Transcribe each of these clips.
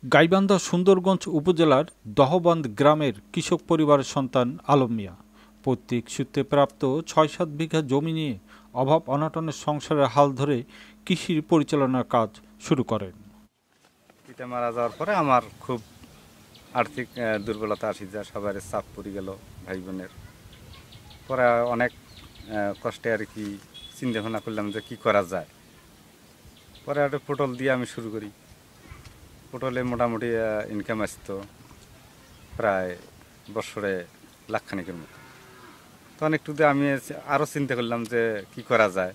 গাইবান্ধা সুন্দরগঞ্জ উপজেলার দহবান্ধ গ্রামের কৃষক পরিবারের সন্তান আলম মিয়া পৈতৃক সূত্রে প্রাপ্ত ৬-৭ বিঘা জমি নিয়ে অভাব অনটনের সংসারের হাল ধরে কৃষির পরিচালনার কাজ শুরু করেন। পিতা মারা যাওয়ার পরে আমার খুব আর্থিক দুর্বলতা আসি, যা সবার চাপ পড়ে গেল ভাই বোনের। পরে অনেক কষ্টে আর কি চিন্তা ভাবনা করলাম যে কী করা যায়। পরে একটা পটল দিয়ে আমি শুরু করি। পটলে মোটামুটি ইনকাম আসতো প্রায় বছরে লাখখানিকের মতো। তখন একটু দিয়ে আমি আরও চিন্তা করলাম যে কি করা যায়,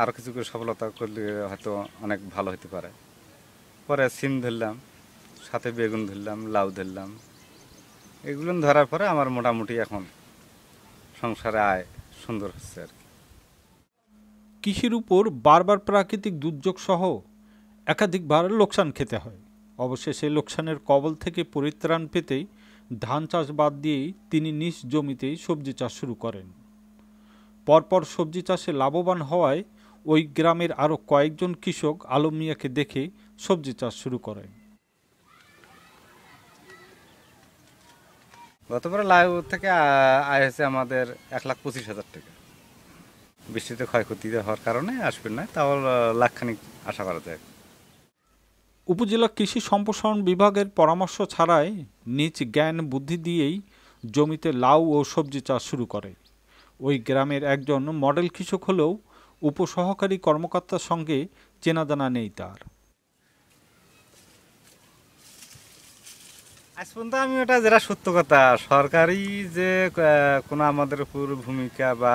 আরও কিছু করে সফলতা করলে হয়তো অনেক ভালো হতে পারে। পরে সিম ধরলাম, সাথে বেগুন ধরলাম, লাউ ধরলাম। এগুলো ধরার পরে আমার মোটামুটি এখন সংসারে আয় সুন্দর হচ্ছে আর কি। কৃষির উপর বারবার প্রাকৃতিক দুর্যোগ সহ একাধিকবার লোকসান খেতে হয়। অবশেষে লোকসানের কবল থেকে পরিত্রাণ পেতেই ধান চাষ বাদ দিয়েই তিনি নিজ জমিতেই সবজি চাষ শুরু করেন। পরপর সবজি চাষে লাভবান হওয়ায় ওই গ্রামের আরও কয়েকজন কৃষক আলম মিয়াকে দেখে সবজি চাষ শুরু করেন। গতবার লাউ থেকে আয় হয়েছে আমাদের 1,25,000 টাকা। বৃষ্টিতে ক্ষয়ক্ষতি হওয়ার কারণে আসবেন না, তাও লাখখানিক আশা করা যায়। উপজেলা কৃষি সম্প্রসারণ বিভাগের পরামর্শ ছাড়াই নিজ জ্ঞান বুদ্ধি দিয়েই জমিতে লাউ ও সবজি চাষ শুরু করে। ওই গ্রামের একজন মডেল কৃষক হলেও উপসহকারী কর্মকর্তার সঙ্গে চেনাজানা নেই তার। আজ পর্যন্ত আমি ওটা যেটা সত্য কথা, সরকারি যে কোনো আমাদের উপর ভূমিকা বা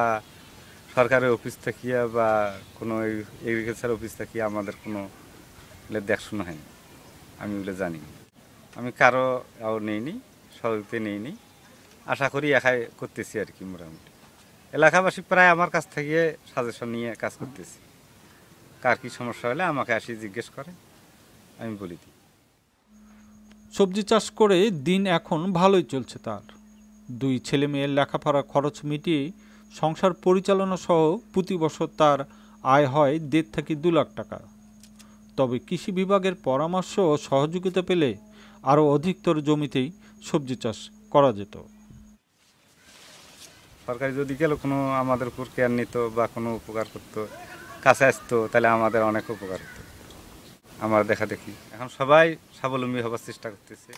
সরকারি অফিস থেকে বা কোনো এগ্রিকালচার অফিস থেকে আমাদের কোনো দেখাশোনা হয়নি, আমি ওগুলো জানি। আমি কারো নেইনি, সহযোগিতা নেইনি। আশা করি একাই করতেছি আর কি। মোটামুটি এলাকাবাসী প্রায় আমার কাছ থেকে সাজেশন নিয়ে কাজ করতেছি। কার কী সমস্যা হলে আমাকে আসি জিজ্ঞেস করে, আমি বলি দিই। সবজি চাষ করে দিন এখন ভালোই চলছে তার। 2 ছেলে মেয়ের লেখাপড়ার খরচ মিটিয়ে সংসার পরিচালনা সহ প্রতি বছর তার আয় হয় 1.5 থেকে 2 লাখ টাকা। তবে কৃষি বিভাগের পরামর্শ ও সহযোগিতা পেলে আরও অধিকতর জমিতেই সবজি চাষ করা যেত। সরকারি যদি গেল কোনো আমাদের উপর কেয়ার নিত বা কোনো উপকার করতো, কাছে আসতো, তাহলে আমাদের অনেক উপকার হতো। আমার দেখা দেখি এখন সবাই স্বাবলম্বী হবার চেষ্টা করতেছে।